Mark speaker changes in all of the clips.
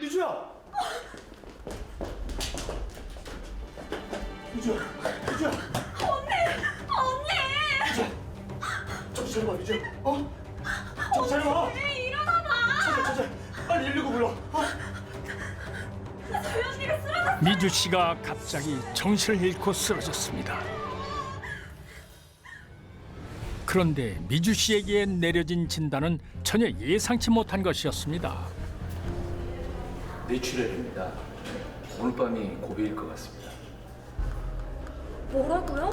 Speaker 1: 미주야! 미주야! 미주야!
Speaker 2: 언니!
Speaker 1: 정신 차려봐, 미주야! 정신 차려봐!
Speaker 2: 일어나봐!
Speaker 1: 찾아! 빨리 119 불러!
Speaker 2: 저희 언니가 쓰러졌어!
Speaker 3: 미주 씨가 갑자기 정신을 잃고 쓰러졌습니다. 그런데 미주 씨에게 내려진 진단은 전혀 예상치 못한 것이었습니다.
Speaker 4: 뇌출혈입니다. 오늘 밤이 고비일 것 같습니다.
Speaker 2: 뭐라고요?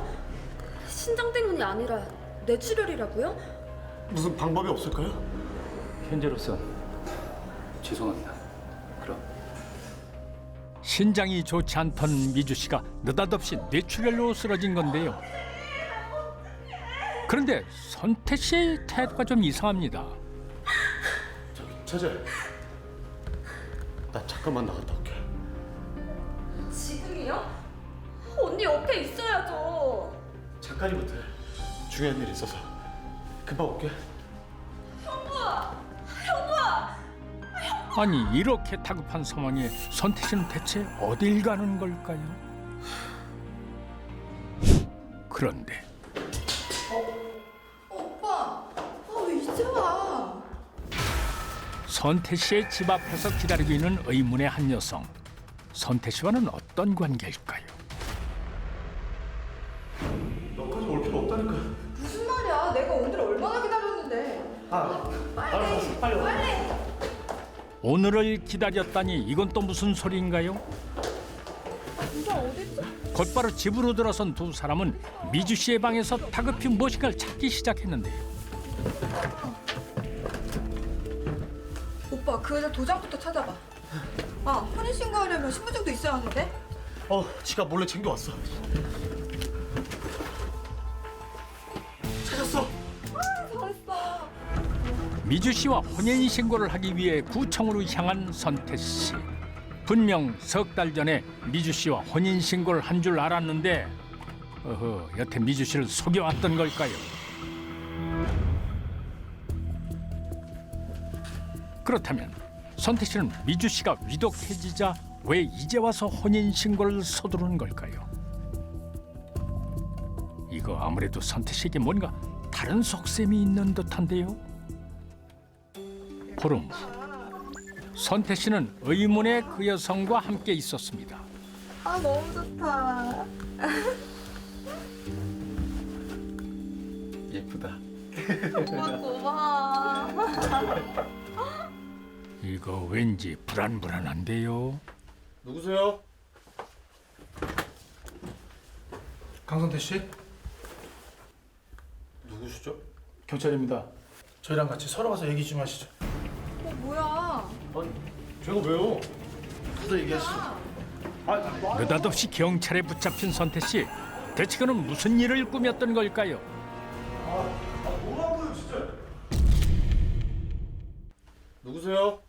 Speaker 2: 신장 때문이 아니라 뇌출혈이라고요?
Speaker 1: 무슨 방법이 없을까요?
Speaker 4: 현재로선 죄송합니다. 그럼.
Speaker 3: 신장이 좋지 않던 미주 씨가 느닷없이 뇌출혈로 쓰러진 건데요. 그런데 선태 씨의 태도가 좀 이상합니다.
Speaker 1: 저기, 나 잠깐만 나갔다 올게.
Speaker 2: 지금이요? 언니 옆에 있어야죠.
Speaker 1: 잠깐이 못해. 중요한 일이 있어서. 금방 올게.
Speaker 3: 아니 이렇게 다급한 상황에 선태 씨는 대체 어딜 가는 걸까요? 그런데
Speaker 5: 오빠, 왜 이제 와?
Speaker 3: 선태 씨의 집 앞에서 기다리고 있는 의문의 한 여성. 선태 씨와는 어떤 관계일까요?
Speaker 1: 너까지 올 필요 없다니까.
Speaker 5: 무슨 말이야? 내가 오늘 얼마나 기다렸는데.
Speaker 1: 알았어. 빨리 와.
Speaker 3: 오늘을 기다렸다니 이건 또 무슨 소리인가요?
Speaker 5: 진짜 어딨지?
Speaker 3: 곧바로 집으로 들어선 두 사람은 미주 씨의 방에서 다급히 무엇인가를 찾기 시작했는데요.
Speaker 5: 오빠, 그 여자 도장부터 찾아봐. 혼인신고하려면 신분증도 있어야 하는데?
Speaker 1: 지가 몰래 챙겨왔어. 찾았어.
Speaker 5: 잘했어.
Speaker 3: 미주 씨와 혼인 신고를 하기 위해 구청으로 향한 선태 씨. 분명 석 달 전에 미주 씨와 혼인 신고를 한 줄 알았는데 여태 미주 씨를 속여왔던 걸까요? 그렇다면 선태 씨는 미주 씨가 위독해지자 왜 이제 와서 혼인 신고를 서두르는 걸까요? 이거 아무래도 선태 씨에게 뭔가 다른 속셈이 있는 듯한데요. 보름 후 선태 씨는 의문의 그 여성과 함께 있었습니다.
Speaker 5: 너무 좋다.
Speaker 4: 예쁘다.
Speaker 5: 오빠 고마워.
Speaker 3: 이거 왠지 불안불안한데요.
Speaker 1: 누구세요?
Speaker 6: 강선태 씨?
Speaker 1: 누구시죠?
Speaker 6: 경찰입니다. 저희랑 같이 서로 가서 얘기 좀 하시죠.
Speaker 5: 뭐야?
Speaker 1: 아니, 제가 왜요? 누가 얘기했어?
Speaker 3: 느닷없이 경찰에 붙잡힌 선태 씨. 대체 그는 무슨 일을 꾸몄던 걸까요?
Speaker 1: 뭐라고요, 진짜? 누구세요?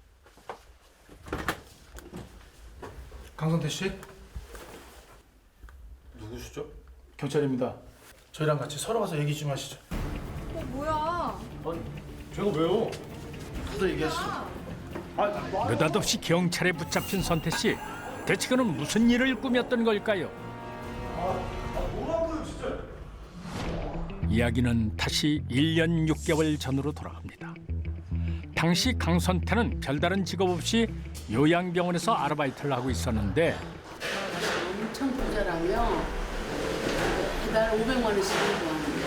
Speaker 6: 강선태 씨?
Speaker 1: 누구시죠?
Speaker 6: 경찰입니다. 저희랑 같이 서로 가서 얘기 좀 하시죠.
Speaker 5: 뭐야?
Speaker 1: 아니, 제가 왜요? 누가 얘기했어?
Speaker 3: 느닷없이 경찰에 붙잡힌 선태 씨. 대체 그는 무슨 일을 꾸몄던 걸까요?
Speaker 1: 뭐라고요, 진짜?
Speaker 3: 이야기는 다시 1년 6개월 전으로 돌아갑니다. 당시 강선태는 별다른 직업 없이 요양병원에서 아르바이트를 하고 있었는데
Speaker 7: 엄청 부자라며 달 500만 원씩 요구하는데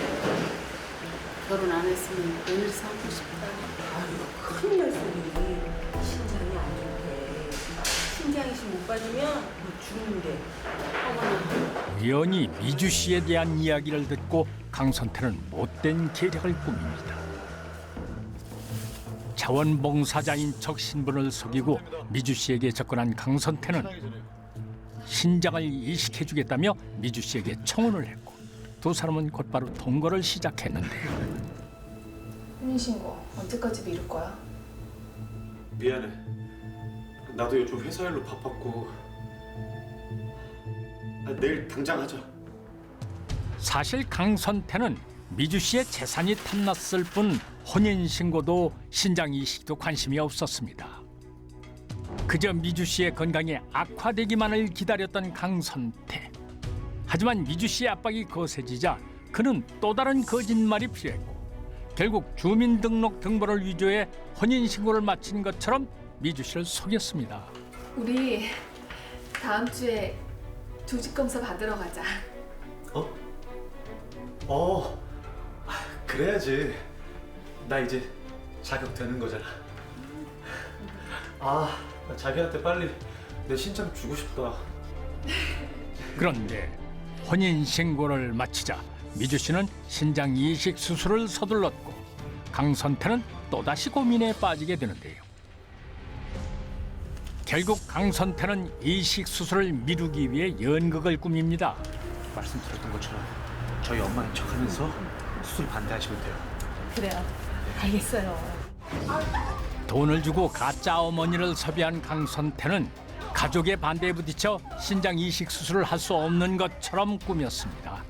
Speaker 7: 결혼 안 했으면 며느리 삼고 싶다.
Speaker 8: 큰일 날 소리. 신장이 안 좋대. 신장이식 못 받으면 죽는데.
Speaker 7: 어머나
Speaker 3: 우연히 미주 씨에 대한 이야기를 듣고 강선태는 못된 계략을 꾸밉니다. 자원봉사자인 척 신분을 속이고 미주 씨에게 접근한 강선태는 신장을 이식해주겠다며 미주 씨에게 청혼을 했고 두 사람은 곧바로 동거를 시작했는데요.
Speaker 9: 혼인신고 언제까지 미룰 거야?
Speaker 1: 미안해. 나도 요즘 회사 일로 바빴고. 내일 당장 하자.
Speaker 3: 사실 강선태는 미주 씨의 재산이 탐났을 뿐 혼인신고도 신장 이식도 관심이 없었습니다. 그저 미주 씨의 건강이 악화되기만을 기다렸던 강선태. 하지만 미주 씨의 압박이 거세지자 그는 또 다른 거짓말이 필요했고 결국 주민등록 등본을 위조해 혼인신고를 마친 것처럼 미주 씨를 속였습니다.
Speaker 9: 우리 다음 주에 조직 검사 받으러 가자.
Speaker 1: 그래야지. 나 이제 자격 되는 거잖아. 나 자기한테 빨리 내 신장 주고 싶다.
Speaker 3: 그런데 혼인신고를 마치자 미주 씨는 신장 이식 수술을 서둘렀고 강선태는 또다시 고민에 빠지게 되는데요. 결국 강선태는 이식 수술을 미루기 위해 연극을 꾸밉니다.
Speaker 1: 말씀드렸던 것처럼 저희 엄마인 척하면서 수술 반대하시면 돼요.
Speaker 9: 그래요. 알겠어요.
Speaker 3: 돈을 주고 가짜 어머니를 섭외한 강선태는 가족의 반대에 부딪혀 신장 이식 수술을 할 수 없는 것처럼 꾸몄습니다.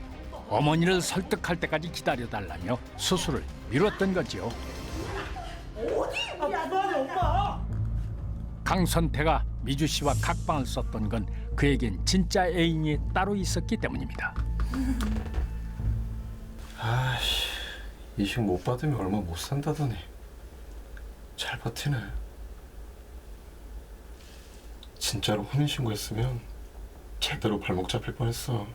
Speaker 3: 어머니를 설득할 때까지 기다려달라며 수술을 미뤘던 거지요. 강선태가 미주 씨와 각방을 썼던 건 그에겐 진짜 애인이 따로 있었기 때문입니다.
Speaker 1: 아이씨, 이식 못 받으면 얼마 못 산다더니 잘 버티네. 진짜로 혼인신고했으면 제대로 발목 잡힐 뻔했어.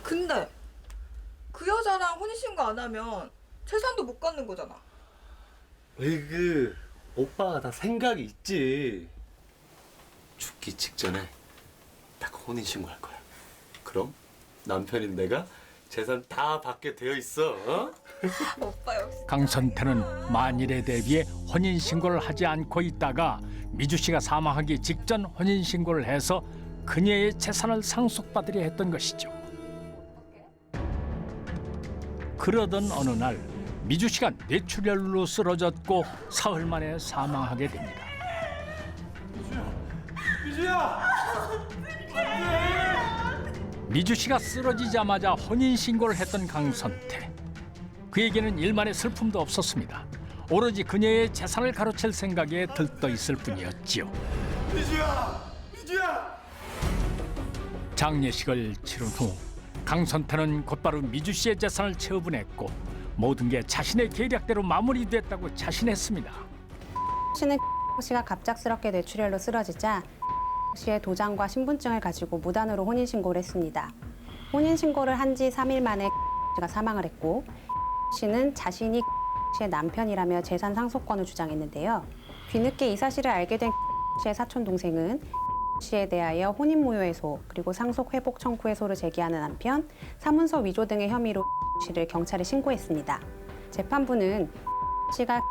Speaker 5: 근데 그 여자랑 혼인신고 안 하면 재산도 못 갖는 거잖아.
Speaker 1: 으그, 오빠가 다 생각이 있지. 죽기 직전에 딱 혼인신고할 거야. 그럼 남편인 내가 재산 다 받게 되어 있어. 어?
Speaker 5: 오빠 역시.
Speaker 3: 강선태는 만일에 대비해 혼인신고를 하지 않고 있다가 미주 씨가 사망하기 직전 혼인신고를 해서 그녀의 재산을 상속받으려 했던 것이죠. 그러던 어느 날 미주 씨가 뇌출혈로 쓰러졌고 사흘 만에 사망하게 됩니다. 미주 씨가 쓰러지자마자 혼인신고를 했던 강선태. 그에게는 일만의 슬픔도 없었습니다. 오로지 그녀의 재산을 가로챌 생각에 들떠 있을 뿐이었지요.
Speaker 1: 미주야!
Speaker 3: 장례식을 치른 후 강선태는 곧바로 미주 씨의 재산을 처분했고 모든 게 자신의 계략대로 마무리됐다고 자신했습니다.
Speaker 10: 씨는 씨가 갑작스럽게 뇌출혈로 쓰러지자 씨의 도장과 신분증을 가지고 무단으로 혼인신고를 했습니다. 혼인신고를 한 지 3일 만에 씨가 사망을 했고 씨는 자신이 씨의 남편이라며 재산 상속권을 주장했는데요. 뒤늦게 이 사실을 알게 된 씨의 사촌 동생은 씨에 대하여 혼인무효해소 그리고 상속회복 청구해소를 제기하는 한편 사문서 위조 등의 혐의로 씨를 경찰에 신고했습니다. 재판부는 씨가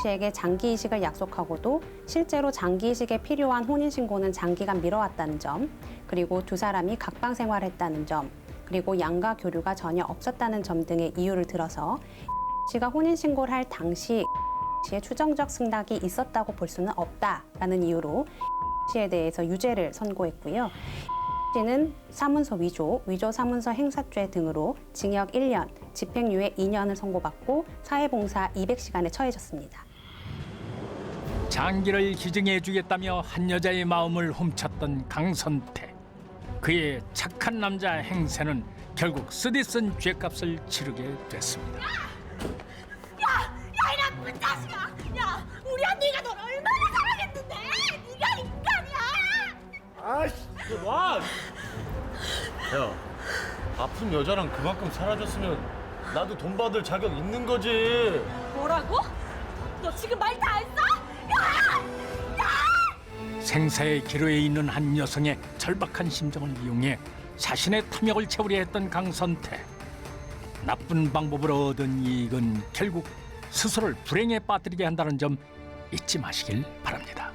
Speaker 10: 씨에게 장기 이식을 약속하고도 실제로 장기 이식에 필요한 혼인신고는 장기간 미뤄왔다는 점, 그리고 두 사람이 각방 생활했다는 점, 그리고 양가 교류가 전혀 없었다는 점 등의 이유를 들어서 씨가 혼인신고를 할 당시 씨의 추정적 승낙이 있었다고 볼 수는 없다라는 이유로 씨에 대해서 유죄를 선고했고요. 씨는 사문서 위조, 위조 사문서 행사죄 등으로 징역 1년, 집행유예 2년을 선고받고 사회봉사 200시간에 처해졌습니다.
Speaker 3: 장기를 기증해주겠다며 한 여자의 마음을 훔쳤던 강선태. 그의 착한 남자 행세는 결국 쓰디쓴 죄값을 치르게 됐습니다.
Speaker 2: 야, 이 나쁜 자식아! 야, 우리 언니가 널 얼마나 사랑했는데! 네가 인간이야!
Speaker 1: 아이씨, 와! 야, 아픈 여자랑 그만큼 사라졌으면 나도 돈 받을 자격 있는 거지.
Speaker 2: 뭐라고? 너 지금 말 다 했어?
Speaker 3: 생사의 기로에 있는 한 여성의 절박한 심정을 이용해 자신의 탐욕을 채우려 했던 강선태. 나쁜 방법으로 얻은 이익은 결국 스스로를 불행에 빠뜨리게 한다는 점 잊지 마시길 바랍니다.